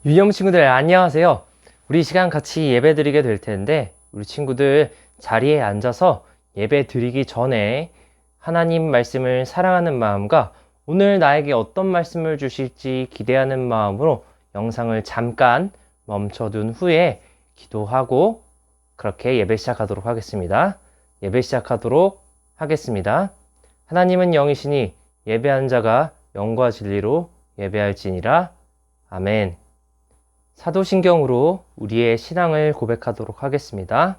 유형 친구들 안녕하세요. 우리 이 시간 같이 예배 드리게 될 텐데 우리 친구들 자리에 앉아서 예배 드리기 전에 하나님 말씀을 사랑하는 마음과 오늘 나에게 어떤 말씀을 주실지 기대하는 마음으로 영상을 잠깐 멈춰둔 후에 기도하고 그렇게 예배 시작하도록 하겠습니다. 예배 시작하도록 하겠습니다. 하나님은 영이시니 예배한 자가 영과 진리로 예배할지니라. 아멘. 사도신경으로 우리의 신앙을 고백하도록 하겠습니다.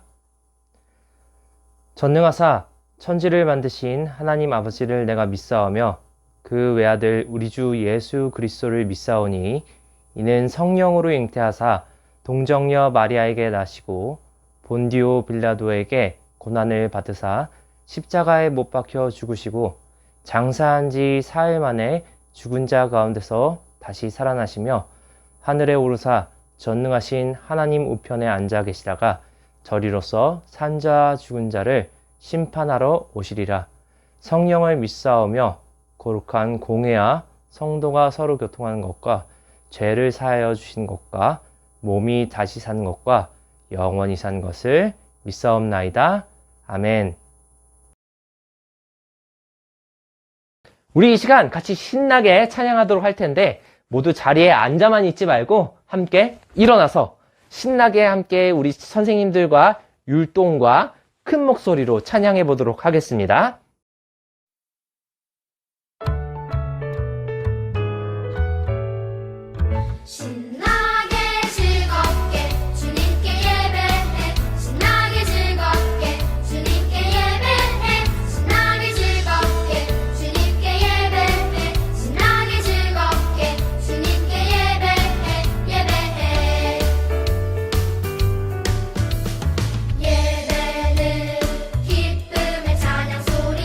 전능하사 천지를 만드신 하나님 아버지를 내가 믿사오며 그 외아들 우리 주 예수 그리스도를 믿사오니 이는 성령으로 잉태하사 동정녀 마리아에게 나시고 본디오 빌라도에게 고난을 받으사 십자가에 못 박혀 죽으시고 장사한 지 사흘 만에 죽은 자 가운데서 다시 살아나시며 하늘에 오르사 전능하신 하나님 우편에 앉아 계시다가 저리로서 산 자와 죽은 자를 심판하러 오시리라. 성령을 믿사오며 거룩한 공회와 성도가 서로 교통하는 것과 죄를 사하여 주신 것과 몸이 다시 산 것과 영원히 산 것을 믿사옵나이다. 아멘. 우리 이 시간 같이 신나게 찬양하도록 할 텐데 모두 자리에 앉아만 있지 말고 함께 일어나서 신나게 함께 우리 선생님들과 율동과 큰 목소리로 찬양해 보도록 하겠습니다. 신나게 즐겁게 주님께 예배해 신나게 즐겁게 주님께 예배해 신나게 즐겁게 주님께 예배해 신나게 즐겁게 주님께 예배해 예배는 기쁨의 찬양 소리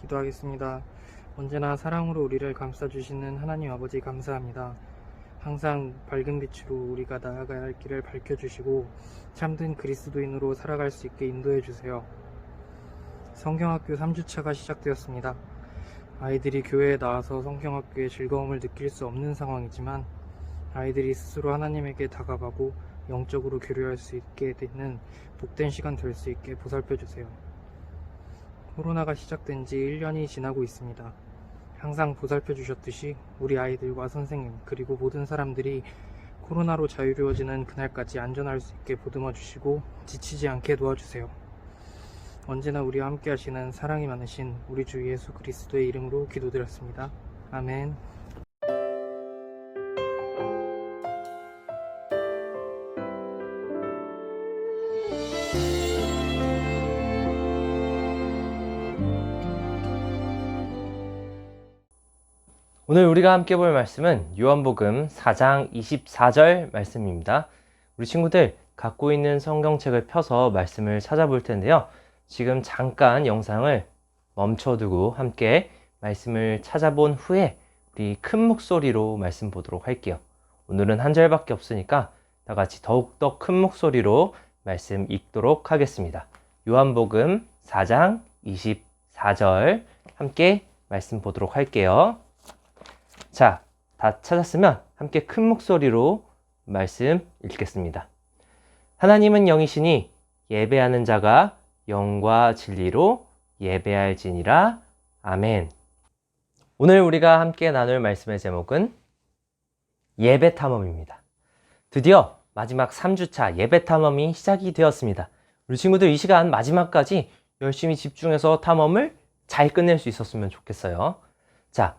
기도하겠습니다. 언제나 사랑으로 우리를 감싸주시는 하나님 아버지 감사합니다. 항상 밝은 빛으로 우리가 나아가야 할 길을 밝혀주시고 참된 그리스도인으로 살아갈 수 있게 인도해주세요. 성경학교 3주차가 시작되었습니다. 아이들이 교회에 나와서 성경학교의 즐거움을 느낄 수 없는 상황이지만 아이들이 스스로 하나님에게 다가가고 영적으로 교류할 수 있게 되는 복된 시간 될 수 있게 보살펴주세요. 코로나가 시작된 지 1년이 지나고 있습니다. 항상 보살펴주셨듯이 우리 아이들과 선생님 그리고 모든 사람들이 코로나로 자유로워지는 그날까지 안전할 수 있게 보듬어 주시고 지치지 않게 도와주세요. 언제나 우리와 함께 하시는 사랑이 많으신 우리 주 예수 그리스도의 이름으로 기도드렸습니다. 아멘. 오늘 우리가 함께 볼 말씀은 요한복음 4장 24절 말씀입니다. 우리 친구들 갖고 있는 성경책을 펴서 말씀을 찾아볼 텐데요. 지금 잠깐 영상을 멈춰두고 함께 말씀을 찾아본 후에 우리 큰 목소리로 말씀 보도록 할게요. 오늘은 한 절밖에 없으니까 다 같이 더욱더 큰 목소리로 말씀 읽도록 하겠습니다. 요한복음 4장 24절 함께 말씀 보도록 할게요. 자, 다 찾았으면 함께 큰 목소리로 말씀 읽겠습니다. 하나님은 영이시니 예배하는 자가 영과 진리로 예배할지니라. 아멘. 오늘 우리가 함께 나눌 말씀의 제목은 예배 탐험입니다. 드디어 마지막 3주차 예배 탐험이 시작이 되었습니다. 우리 친구들 이 시간 마지막까지 열심히 집중해서 탐험을 잘 끝낼 수 있었으면 좋겠어요. 자,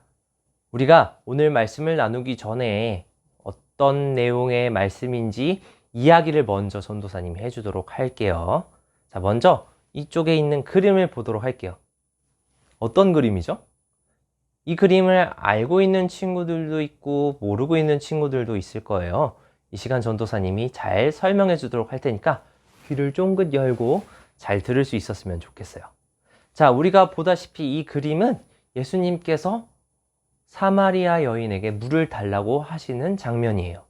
우리가 오늘 말씀을 나누기 전에 어떤 내용의 말씀인지 이야기를 먼저 전도사님이 해주도록 할게요. 자, 먼저 이쪽에 있는 그림을 보도록 할게요. 어떤 그림이죠? 이 그림을 알고 있는 친구들도 있고 모르고 있는 친구들도 있을 거예요. 이 시간 전도사님이 잘 설명해 주도록 할 테니까 귀를 쫑긋 열고 잘 들을 수 있었으면 좋겠어요. 자, 우리가 보다시피 이 그림은 예수님께서 사마리아 여인에게 물을 달라고 하시는 장면이에요.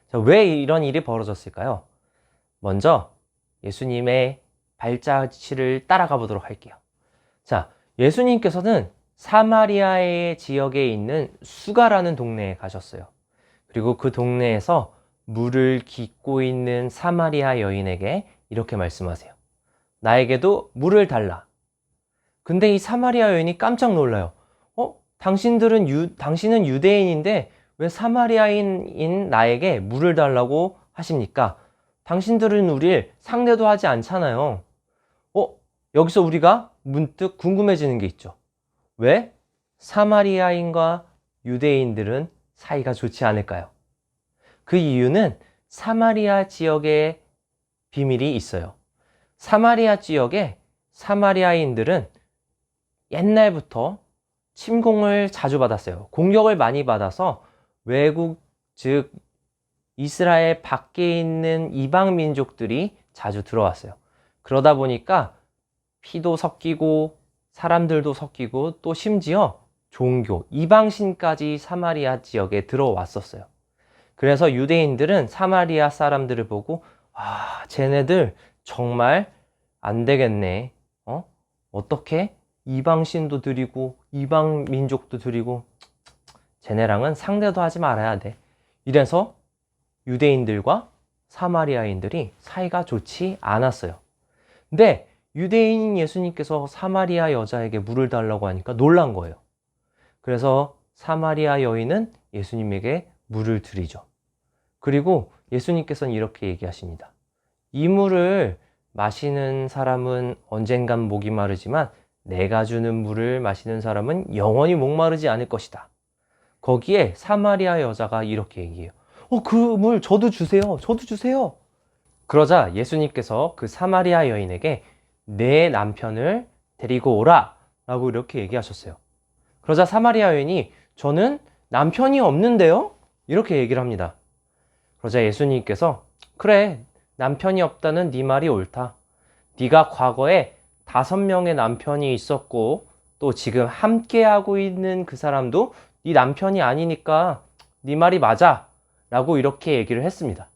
자, 왜 이런 일이 벌어졌을까요? 먼저 예수님의 발자취를 따라가 보도록 할게요. 자, 예수님께서는 사마리아의 지역에 있는 수가라는 동네에 가셨어요. 그리고 그 동네에서 물을 깃고 있는 사마리아 여인에게 이렇게 말씀하세요. 나에게도 물을 달라. 근데 이 사마리아 여인이 깜짝 놀라요. 당신은 유대인인데 왜 사마리아인인 나에게 물을 달라고 하십니까? 당신들은 우릴 상대도 하지 않잖아요. 여기서 우리가 문득 궁금해지는 게 있죠. 왜 사마리아인과 유대인들은 사이가 좋지 않을까요? 그 이유는 사마리아 지역에 비밀이 있어요. 사마리아 지역에 사마리아인들은 옛날부터 침공을 자주 받았어요. 공격을 많이 받아서 외국, 즉 이스라엘 밖에 있는 이방 민족들이 자주 들어왔어요. 그러다 보니까 피도 섞이고 사람들도 섞이고 또 심지어 종교, 이방신까지 사마리아 지역에 들어왔었어요. 그래서 유대인들은 사마리아 사람들을 보고 쟤네들 정말 안 되겠네. 어떻게 이방신도 드리고 이방 민족도 드리고 쟤네랑은 상대도 하지 말아야 돼. 이래서 유대인들과 사마리아인들이 사이가 좋지 않았어요. 근데 유대인인 예수님께서 사마리아 여자에게 물을 달라고 하니까 놀란 거예요. 그래서 사마리아 여인은 예수님에게 물을 드리죠. 그리고 예수님께서는 이렇게 얘기하십니다. 이 물을 마시는 사람은 언젠간 목이 마르지만 내가 주는 물을 마시는 사람은 영원히 목마르지 않을 것이다. 거기에 사마리아 여자가 이렇게 얘기해요. 그 물 저도 주세요. 저도 주세요. 그러자 예수님께서 그 사마리아 여인에게 내 남편을 데리고 오라 라고 이렇게 얘기하셨어요. 그러자 사마리아 여인이 저는 남편이 없는데요? 이렇게 얘기를 합니다. 그러자 예수님께서 그래, 남편이 없다는 네 말이 옳다. 네가 과거에 5명의 남편이 있었고 또 지금 함께하고 있는 그 사람도 네 남편이 아니니까 네 말이 맞아 라고 이렇게 얘기를 했습니다.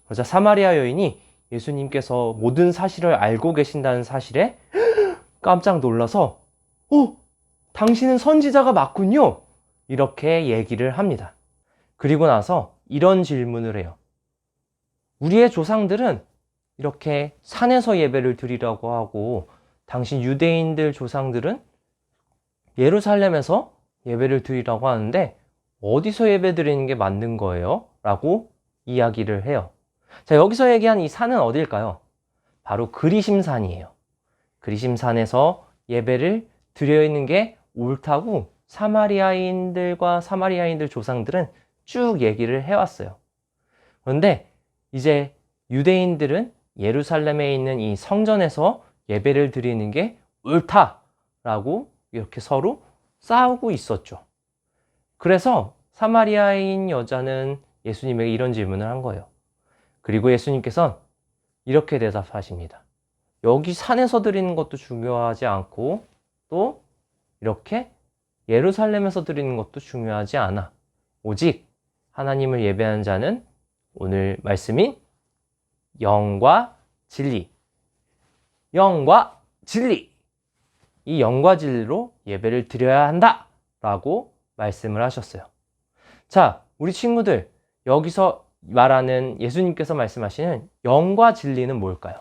그러자 사마리아 여인이 예수님께서 모든 사실을 알고 계신다는 사실에 깜짝 놀라서 당신은 선지자가 맞군요 이렇게 얘기를 합니다. 그리고 나서 이런 질문을 해요. 우리의 조상들은 이렇게 산에서 예배를 드리라고 하고 당신 유대인들 조상들은 예루살렘에서 예배를 드리라고 하는데 어디서 예배 드리는 게 맞는 거예요? 라고 이야기를 해요. 자, 여기서 얘기한 이 산은 어딜까요? 바로 그리심산이에요. 그리심산에서 예배를 드리는 게 옳다고 사마리아인들과 사마리아인들 조상들은 쭉 얘기를 해왔어요. 그런데 이제 유대인들은 예루살렘에 있는 이 성전에서 예배를 드리는 게 옳다라고 이렇게 서로 싸우고 있었죠. 그래서 사마리아인 여자는 예수님에게 이런 질문을 한 거예요. 그리고 예수님께서는 이렇게 대답하십니다. 여기 산에서 드리는 것도 중요하지 않고 또 이렇게 예루살렘에서 드리는 것도 중요하지 않아. 오직 하나님을 예배하는 자는 오늘 말씀인 영과 진리, 영과 진리, 이 영과 진리로 예배를 드려야 한다 라고 말씀을 하셨어요. 자, 우리 친구들, 여기서 말하는 예수님께서 말씀하시는 영과 진리는 뭘까요?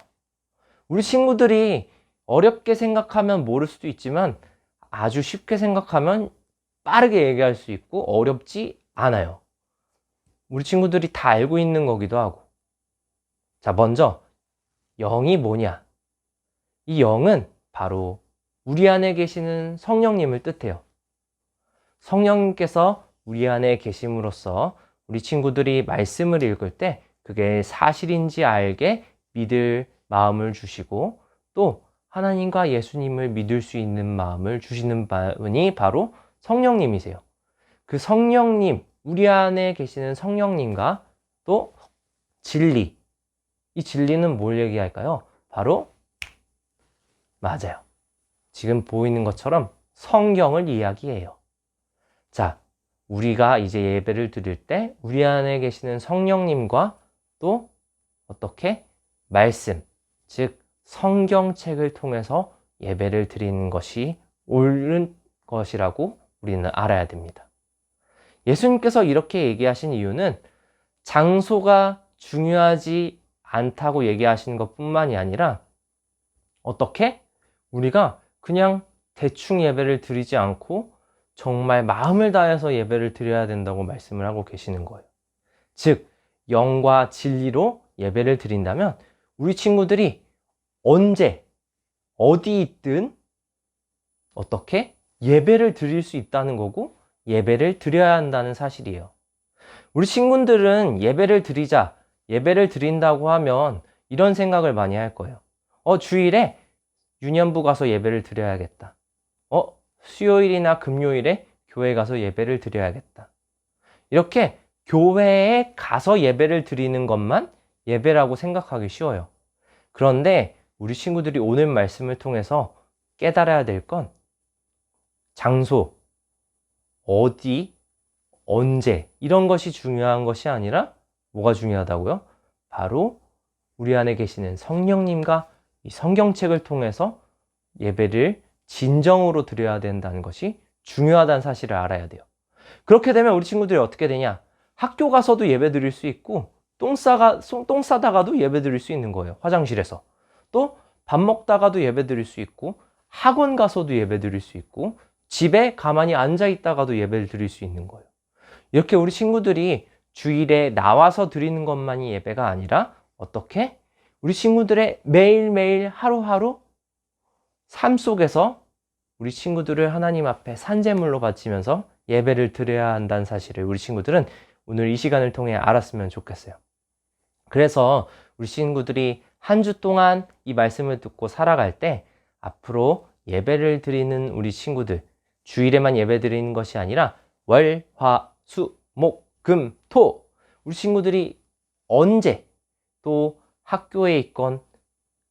우리 친구들이 어렵게 생각하면 모를 수도 있지만 아주 쉽게 생각하면 빠르게 얘기할 수 있고 어렵지 않아요. 우리 친구들이 다 알고 있는 거기도 하고. 자, 먼저 영이 뭐냐? 이 영은 바로 우리 안에 계시는 성령님을 뜻해요. 성령님께서 우리 안에 계심으로써 우리 친구들이 말씀을 읽을 때 그게 사실인지 알게 믿을 마음을 주시고 또 하나님과 예수님을 믿을 수 있는 마음을 주시는 분이 바로 성령님이세요. 그 성령님, 우리 안에 계시는 성령님과 또 진리, 이 진리는 뭘 얘기할까요? 바로 맞아요. 지금 보이는 것처럼 성경을 이야기해요. 자, 우리가 이제 예배를 드릴 때 우리 안에 계시는 성령님과 또 어떻게? 말씀, 즉 성경책을 통해서 예배를 드리는 것이 옳은 것이라고 우리는 알아야 됩니다. 예수님께서 이렇게 얘기하신 이유는 장소가 중요하지 않다고 얘기하시는 것뿐만이 아니라 어떻게? 우리가 그냥 대충 예배를 드리지 않고 정말 마음을 다해서 예배를 드려야 된다고 말씀을 하고 계시는 거예요. 즉, 영과 진리로 예배를 드린다면 우리 친구들이 언제, 어디 있든 어떻게? 예배를 드릴 수 있다는 거고 예배를 드려야 한다는 사실이에요. 우리 친구들은 예배를 드리자, 예배를 드린다고 하면 이런 생각을 많이 할 거예요. 주일에 유년부 가서 예배를 드려야겠다. 수요일이나 금요일에 교회 가서 예배를 드려야겠다. 이렇게 교회에 가서 예배를 드리는 것만 예배라고 생각하기 쉬워요. 그런데 우리 친구들이 오늘 말씀을 통해서 깨달아야 될 건 장소, 어디, 언제 이런 것이 중요한 것이 아니라 뭐가 중요하다고요? 바로 우리 안에 계시는 성령님과 이 성경책을 통해서 예배를 진정으로 드려야 된다는 것이 중요하다는 사실을 알아야 돼요. 그렇게 되면 우리 친구들이 어떻게 되냐? 학교 가서도 예배 드릴 수 있고 똥 싸다가도 예배 드릴 수 있는 거예요. 화장실에서. 또 밥 먹다가도 예배 드릴 수 있고 학원 가서도 예배 드릴 수 있고 집에 가만히 앉아 있다가도 예배를 드릴 수 있는 거예요. 이렇게 우리 친구들이 주일에 나와서 드리는 것만이 예배가 아니라 어떻게? 우리 친구들의 매일매일 하루하루 삶 속에서 우리 친구들을 하나님 앞에 산제물로 바치면서 예배를 드려야 한다는 사실을 우리 친구들은 오늘 이 시간을 통해 알았으면 좋겠어요. 그래서 우리 친구들이 한 주 동안 이 말씀을 듣고 살아갈 때 앞으로 예배를 드리는 우리 친구들, 주일에만 예배 드리는 것이 아니라 월, 화, 수, 목, 금, 토 우리 친구들이 언제 또 학교에 있건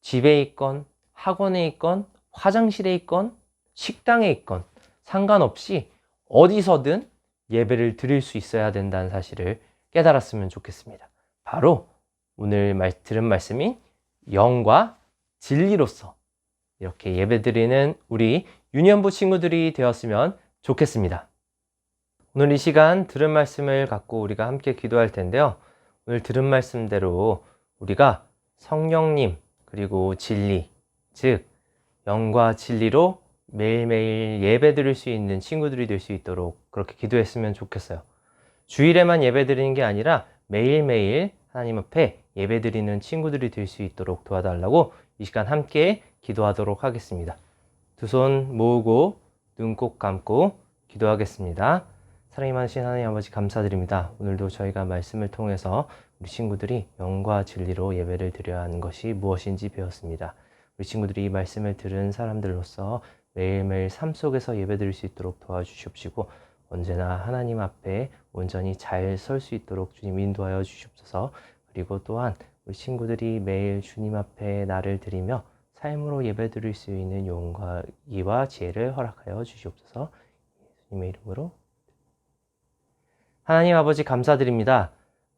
집에 있건 학원에 있건 화장실에 있건 식당에 있건 상관없이 어디서든 예배를 드릴 수 있어야 된다는 사실을 깨달았으면 좋겠습니다. 바로 오늘 들은 말씀인 영과 진리로서 이렇게 예배드리는 우리 유년부 친구들이 되었으면 좋겠습니다. 오늘 이 시간 들은 말씀을 갖고 우리가 함께 기도할 텐데요. 오늘 들은 말씀대로 우리가 성령님 그리고 진리, 즉 영과 진리로 매일매일 예배드릴 수 있는 친구들이 될 수 있도록 그렇게 기도했으면 좋겠어요. 주일에만 예배드리는 게 아니라 매일매일 하나님 앞에 예배드리는 친구들이 될 수 있도록 도와달라고 이 시간 함께 기도하도록 하겠습니다. 두 손 모으고 눈 꼭 감고 기도하겠습니다. 사랑이 많으신 하나님 아버지 감사드립니다. 오늘도 저희가 말씀을 통해서 우리 친구들이 영과 진리로 예배를 드려야 하는 것이 무엇인지 배웠습니다. 우리 친구들이 이 말씀을 들은 사람들로서 매일매일 삶 속에서 예배드릴 수 있도록 도와주시옵시고 언제나 하나님 앞에 온전히 잘 설 수 있도록 주님 인도하여 주시옵소서. 그리고 또한 우리 친구들이 매일 주님 앞에 나를 드리며 삶으로 예배드릴 수 있는 용과 이와 지혜를 허락하여 주시옵소서. 예수님의 이름으로. 하나님 아버지 감사드립니다.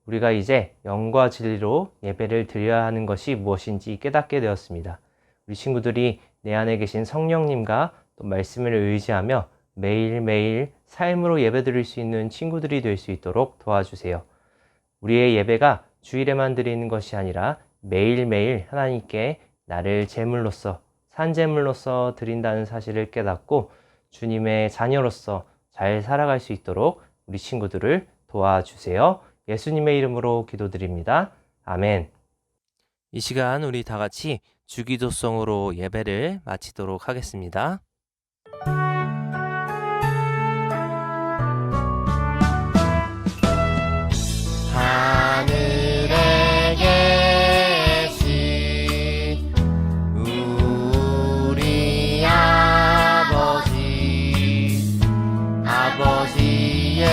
우리가 이제 영과 진리로 예배를 드려야 하는 것이 무엇인지 깨닫게 되었습니다. 우리 친구들이 내 안에 계신 성령님과 또 말씀을 의지하며 매일매일 삶으로 예배드릴 수 있는 친구들이 될 수 있도록 도와주세요. 우리의 예배가 주일에만 드리는 것이 아니라 매일매일 하나님께 나를 제물로서 산제물로서 드린다는 사실을 깨닫고 주님의 자녀로서 잘 살아갈 수 있도록 우리 친구들을 도와주세요. 예수님의 이름으로 기도드립니다. 아멘. 이 시간 우리 다 같이 주기도송으로 예배를 마치도록 하겠습니다. 하늘에 계신 우리 아버지의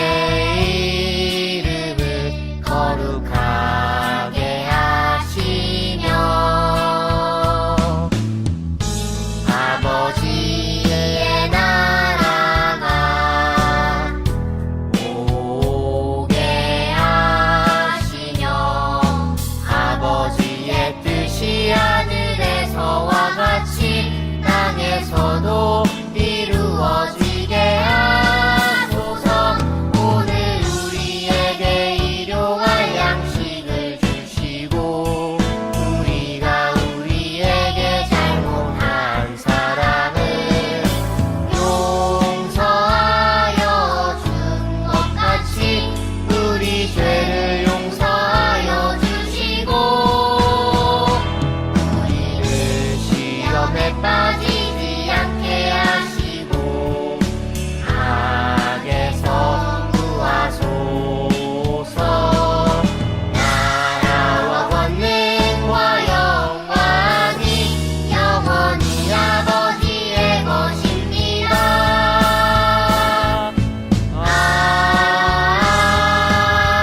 이름을 거룩하게 하시며 아버지의 나라가 오게 하시며 아버지의 뜻이 하늘에서와 같이 땅에서도 이루어지게 하소서. 오늘 우리에게 일용할 양식을 주시고 우리가 우리에게 잘못한 사람을 용서하여 준 것 같이 우리 죄를 용서하여 주시고 우리를 시험에 빠지지 않게 하시고 악에서 구하소서. 나라와 권능과 영광이 영원히 아버지의 것입니다.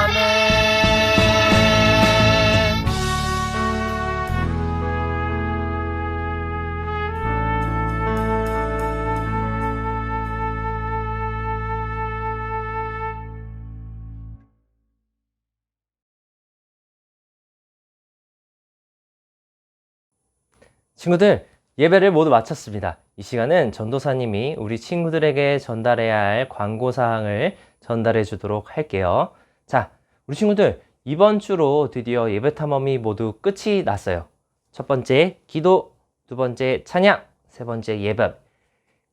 아멘. 친구들, 예배를 모두 마쳤습니다. 이 시간은 전도사님이 우리 친구들에게 전달해야 할 광고사항을 전달해 주도록 할게요. 자, 우리 친구들, 이번 주로 드디어 예배 탐험이 모두 끝이 났어요. 첫 번째 기도, 두 번째 찬양, 세 번째 예배.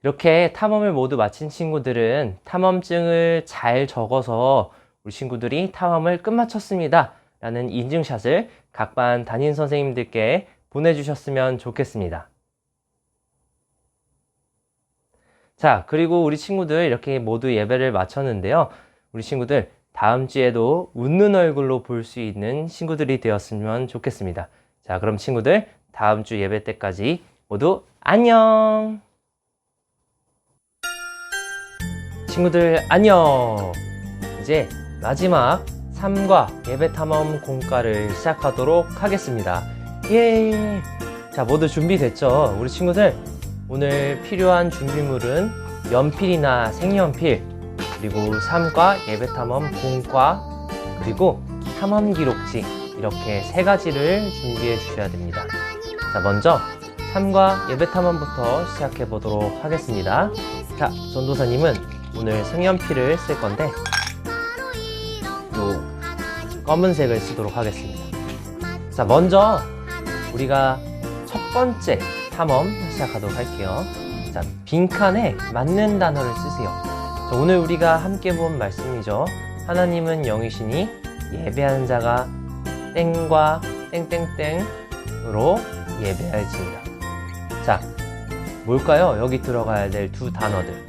이렇게 탐험을 모두 마친 친구들은 탐험증을 잘 적어서 우리 친구들이 탐험을 끝마쳤습니다 라는 인증샷을 각 반 담임 선생님들께 보내주셨으면 좋겠습니다. 자, 그리고 우리 친구들 이렇게 모두 예배를 마쳤는데요. 우리 친구들 다음 주에도 웃는 얼굴로 볼 수 있는 친구들이 되었으면 좋겠습니다. 자, 그럼 친구들 다음 주 예배 때까지 모두 안녕! 친구들 안녕! 이제 마지막 3과 예배 탐험 공과를 시작하도록 하겠습니다. 예! 자, 모두 준비됐죠? 우리 친구들 오늘 필요한 준비물은 연필이나 색연필, 그리고 삼과 예배탐험 공과, 그리고 탐험 기록지, 이렇게 세 가지를 준비해 주셔야 됩니다. 자, 먼저 삼과 예배탐험부터 시작해 보도록 하겠습니다. 자, 전도사님은 오늘 색연필을 쓸 건데 요 검은색을 쓰도록 하겠습니다. 자, 먼저 우리가 첫 번째 탐험 시작하도록 할게요. 자, 빈칸에 맞는 단어를 쓰세요. 자, 오늘 우리가 함께 본 말씀이죠. 하나님은 영이시니 예배하는 자가 땡과 땡땡땡으로 예배할지니라. 자, 뭘까요? 여기 들어가야 될 두 단어들.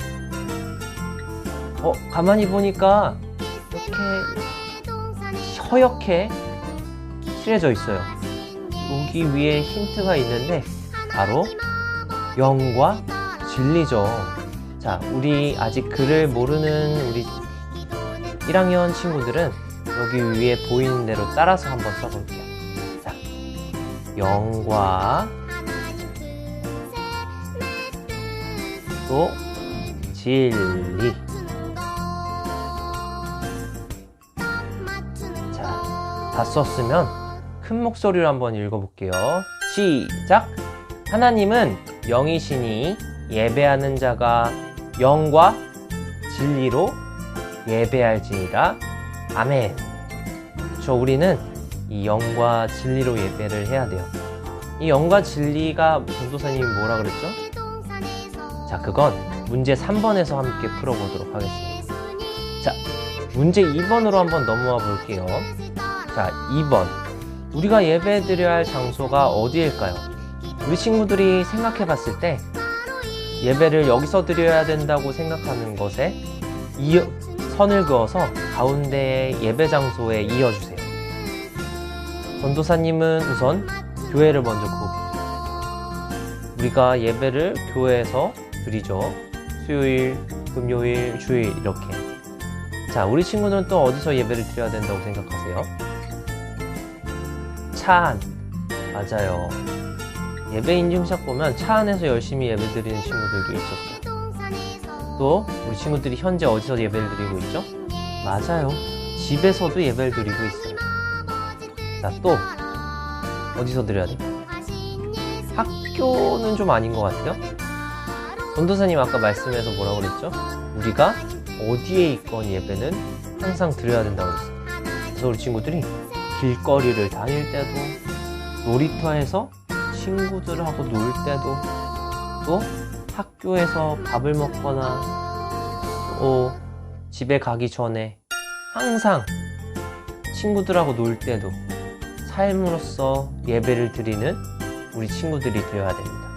가만히 보니까 이렇게 허옇게 칠해져 있어요. 여기 위에 힌트가 있는데 바로 영과 진리죠. 자, 우리 아직 글을 모르는 우리 1학년 친구들은 여기 위에 보이는 대로 따라서 한번 써볼게요. 자, 영과 또 진리. 자, 다 썼으면 큰 목소리로 한번 읽어볼게요. 시작! 하나님은 영이시니 예배하는 자가 영과 진리로 예배할지니라. 아멘. 그렇죠, 우리는 이 영과 진리로 예배를 해야 돼요. 이 영과 진리가 전도사님이 뭐라 그랬죠? 자, 그건 문제 3번에서 함께 풀어보도록 하겠습니다. 자, 문제 2번으로 한번 넘어와 볼게요. 자, 2번. 우리가 예배 드려야 할 장소가 어디일까요? 우리 친구들이 생각해 봤을 때 예배를 여기서 드려야 된다고 생각하는 것에 선을 그어서 가운데의 예배 장소에 이어주세요. 전도사님은 우선 교회를 먼저 그어볼게요. 우리가 예배를 교회에서 드리죠. 수요일, 금요일, 주일 이렇게. 자, 우리 친구들은 또 어디서 예배를 드려야 된다고 생각하세요? 차 안. 맞아요. 예배 인증샷 보면 차 안에서 열심히 예배 드리는 친구들도 있었어요. 또 우리 친구들이 현재 어디서 예배를 드리고 있죠? 맞아요. 집에서도 예배를 드리고 있어요. 자, 또 어디서 드려야 돼요? 학교는 좀 아닌 것 같아요. 전도사님 아까 말씀에서 뭐라고 그랬죠? 우리가 어디에 있건 예배는 항상 드려야 된다고 그랬어요. 그래서 우리 친구들이 길거리를 다닐 때도, 놀이터에서 친구들하고 놀 때도, 또 학교에서 밥을 먹거나 또 집에 가기 전에 항상 친구들하고 놀 때도 삶으로서 예배를 드리는 우리 친구들이 되어야 됩니다.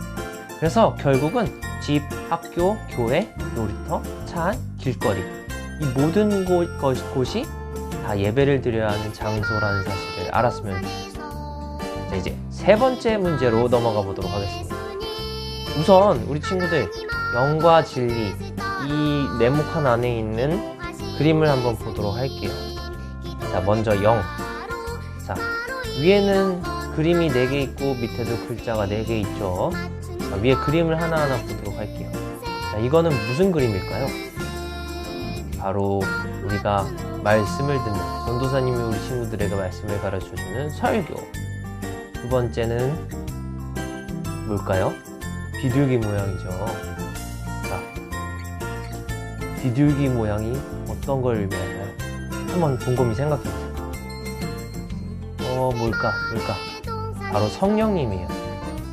그래서 결국은 집, 학교, 교회, 놀이터, 차 안, 길거리, 이 모든 곳이 다 예배를 드려야 하는 장소라는 사실을 알았으면 좋겠습니다. 자, 이제 세 번째 문제로 넘어가 보도록 하겠습니다. 우선 우리 친구들 영과 진리, 이 네모칸 안에 있는 그림을 한번 보도록 할게요. 자, 먼저 영. 자, 위에는 그림이 4개 있고 밑에도 글자가 4개 있죠. 자, 위에 그림을 하나하나 보도록 할게요. 자, 이거는 무슨 그림일까요? 바로 우리가 말씀을 듣는, 전도사님이 우리 친구들에게 말씀을 가르쳐주는 설교. 두 번째는 뭘까요? 비둘기 모양이죠. 자, 비둘기 모양이 어떤 걸 의미할까요? 한번 곰곰이 생각해보세요. 뭘까? 바로 성령님이에요.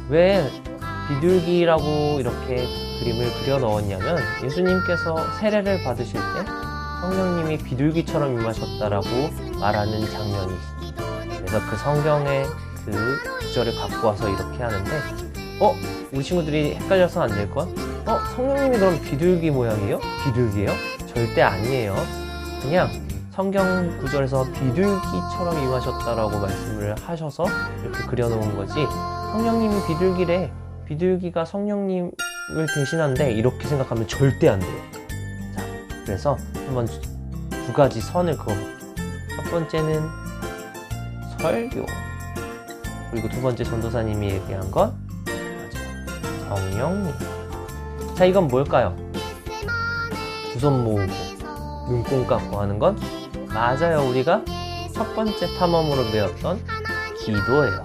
왜 비둘기라고 이렇게 그림을 그려 넣었냐면, 예수님께서 세례를 받으실 때 성령님이 비둘기처럼 임하셨다라고 말하는 장면이 있습니다. 그래서 그 성경의 그 구절을 갖고 와서 이렇게 하는데, 우리 친구들이 헷갈려서 안 될걸? 성령님이 그럼 비둘기 모양이에요? 비둘기예요? 절대 아니에요. 그냥 성경 구절에서 비둘기처럼 임하셨다라고 말씀을 하셔서 이렇게 그려놓은 거지, 성령님이 비둘기래, 비둘기가 성령님을 대신한대, 이렇게 생각하면 절대 안 돼요. 자, 그래서 한번 두 가지 선을 그어볼게요. 첫 번째는 설교, 그리고 두 번째 전도사님이 얘기한 건 맞아요, 성령님. 자, 이건 뭘까요? 두 손 모으고 눈금 감고 하는 건 맞아요. 우리가 첫 번째 탐험으로 배웠던 기도예요.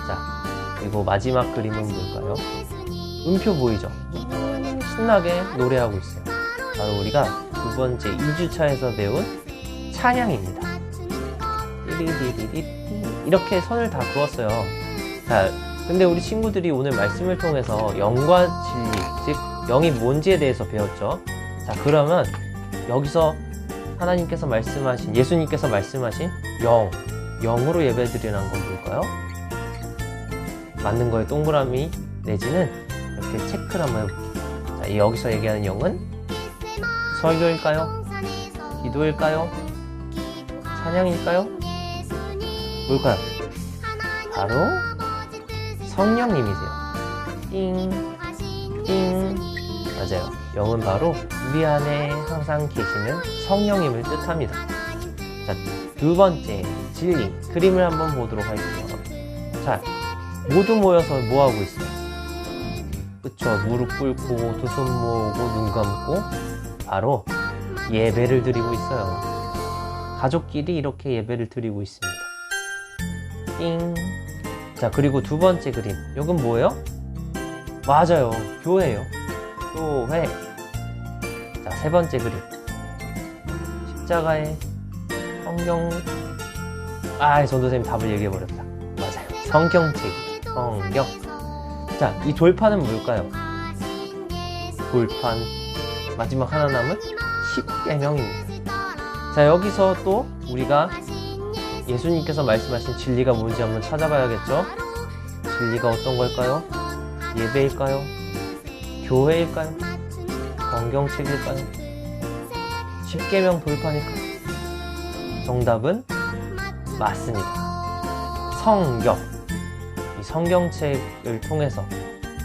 자, 그리고 마지막 그림은 뭘까요? 음표 보이죠? 신나게 노래하고 있어요. 바로 우리가 두 번째 2주차에서 배운 찬양입니다. 띠리리리리 이렇게 선을 다 그었어요. 자, 근데 우리 친구들이 오늘 말씀을 통해서 영과 진리, 즉 영이 뭔지에 대해서 배웠죠. 자, 그러면 여기서 하나님께서 말씀하신, 예수님께서 말씀하신 영으로 예배드리라는 건 뭘까요? 맞는 거에 동그라미 내지는 이렇게 체크를 한번 해볼게요. 자, 여기서 얘기하는 영은 설교일까요? 기도일까요? 찬양일까요? 뭘까요? 바로 성령님이세요. 띵. 맞아요. 영은 바로 우리 안에 항상 계시는 성령님을 뜻합니다. 자, 두 번째 진리 그림을 한번 보도록 할게요. 자, 모두 모여서 뭐 하고 있어요? 그쵸? 무릎 꿇고 두 손 모으고 눈 감고 바로 예배를 드리고 있어요. 가족끼리 이렇게 예배를 드리고 있습니다. 띵. 자, 그리고 두 번째 그림. 이건 뭐예요? 맞아요. 교회예요. 교회. 자, 세 번째 그림. 십자가의 성경. 전도사님 답을 얘기해버렸다. 맞아요. 성경책. 성경. 자, 이 돌판은 뭘까요? 돌판. 마지막 하나 남은 십계명입니다. 자, 여기서 또 우리가 예수님께서 말씀하신 진리가 뭔지 한번 찾아봐야겠죠? 진리가 어떤 걸까요? 예배일까요? 교회일까요? 성경책일까요? 십계명 돌판일까요? 정답은 맞습니다. 성경. 이 성경책을 통해서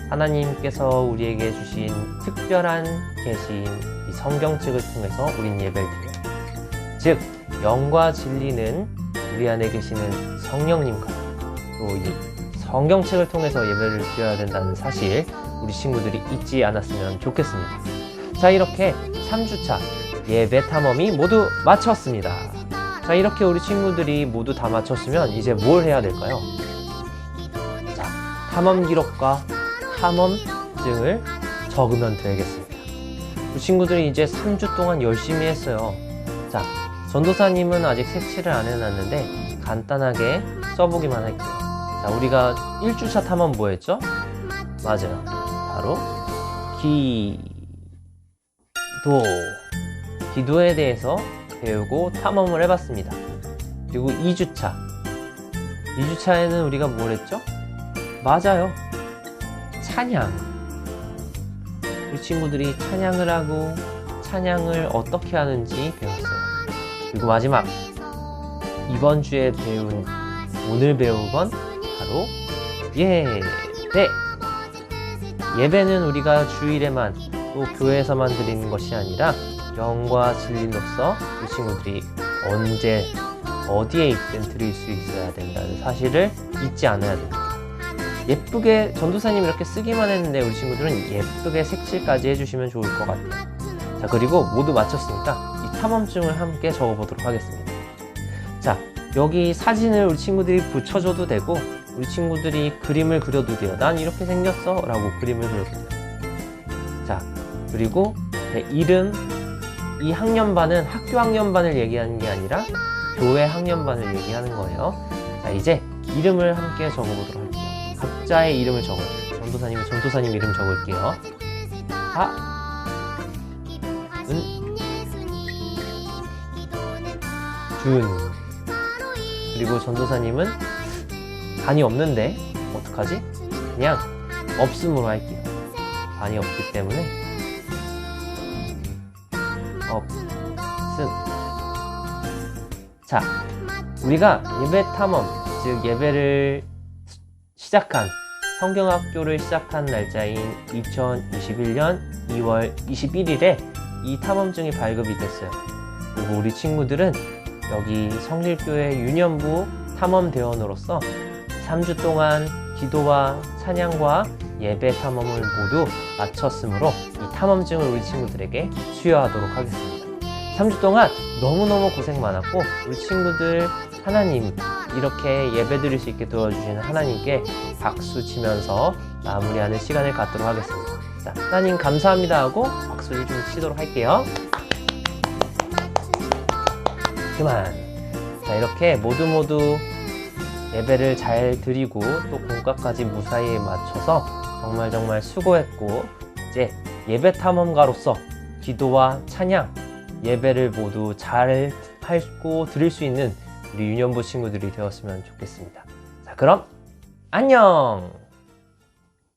하나님께서 우리에게 주신 특별한 계시인 이 성경책을 통해서 우린 예배를 드려요. 즉, 영과 진리는 우리 안에 계시는 성령님과 또 이 성경책을 통해서 예배를 드려야 된다는 사실 우리 친구들이 잊지 않았으면 좋겠습니다. 자, 이렇게 3주차 예배 탐험이 모두 마쳤습니다. 자, 이렇게 우리 친구들이 모두 다 마쳤으면 이제 뭘 해야 될까요? 자, 탐험 기록과 탐험증을 적으면 되겠습니다. 우리 친구들이 이제 3주 동안 열심히 했어요. 자, 전도사님은 아직 색칠을 안 해놨는데 간단하게 써보기만 할게요. 자, 우리가 1주차 탐험 뭐 했죠? 맞아요. 바로 기도에 대해서 배우고 탐험을 해봤습니다. 그리고 2주차에는 우리가 뭘 했죠? 맞아요. 찬양. 우리 친구들이 찬양을 하고 찬양을 어떻게 하는지 배웠어요. 그리고 마지막 이번 주에 오늘 배운 건 바로 예배. 예배는 우리가 주일에만 또 교회에서만 드리는 것이 아니라 영과 진리로서 우리 친구들이 언제 어디에 있든 드릴 수 있어야 된다는 사실을 잊지 않아야 됩니다. 예쁘게 전도사님 이렇게 쓰기만 했는데 우리 친구들은 예쁘게 색칠까지 해주시면 좋을 것 같아요. 자, 그리고 모두 마쳤으니까 이 탐험증을 함께 적어보도록 하겠습니다. 자, 여기 사진을 우리 친구들이 붙여줘도 되고 우리 친구들이 그림을 그려도 돼요. 난 이렇게 생겼어 라고 그림을 그려도 돼요. 자, 그리고 이름, 이 학년반은 학교 학년반을 얘기하는 게 아니라 교회 학년반을 얘기하는 거예요. 자, 이제 이름을 함께 적어보도록 할게요. 각자의 이름을 적어요. 전도사님 이름 적을게요. 준. 그리고 전도사님은 반이 없는데 어떡하지? 그냥 없음으로 할게요. 반이 없기 때문에 없음. 자, 우리가 예배 탐험, 즉 예배를 시작한 성경학교를 시작한 날짜인 2021년 2월 21일에 이 탐험증이 발급이 됐어요. 그리고 우리 친구들은 여기 성실교회 유년부 탐험대원으로서 3주 동안 기도와 찬양과 예배 탐험을 모두 마쳤으므로 이 탐험증을 우리 친구들에게 수여하도록 하겠습니다. 3주 동안 너무너무 고생 많았고 우리 친구들 하나님 이렇게 예배 드릴 수 있게 도와주시는 하나님께 박수 치면서 마무리하는 시간을 갖도록 하겠습니다. 자, 하나님 감사합니다 하고 박수를 좀 치도록 할게요. 그만. 자, 이렇게 모두 예배를 잘 드리고 또 공과까지 무사히 맞춰서 정말 수고했고 이제 예배 탐험가로서 기도와 찬양, 예배를 모두 잘 하고 드릴 수 있는 우리 유년부 친구들이 되었으면 좋겠습니다. 자, 그럼 안녕!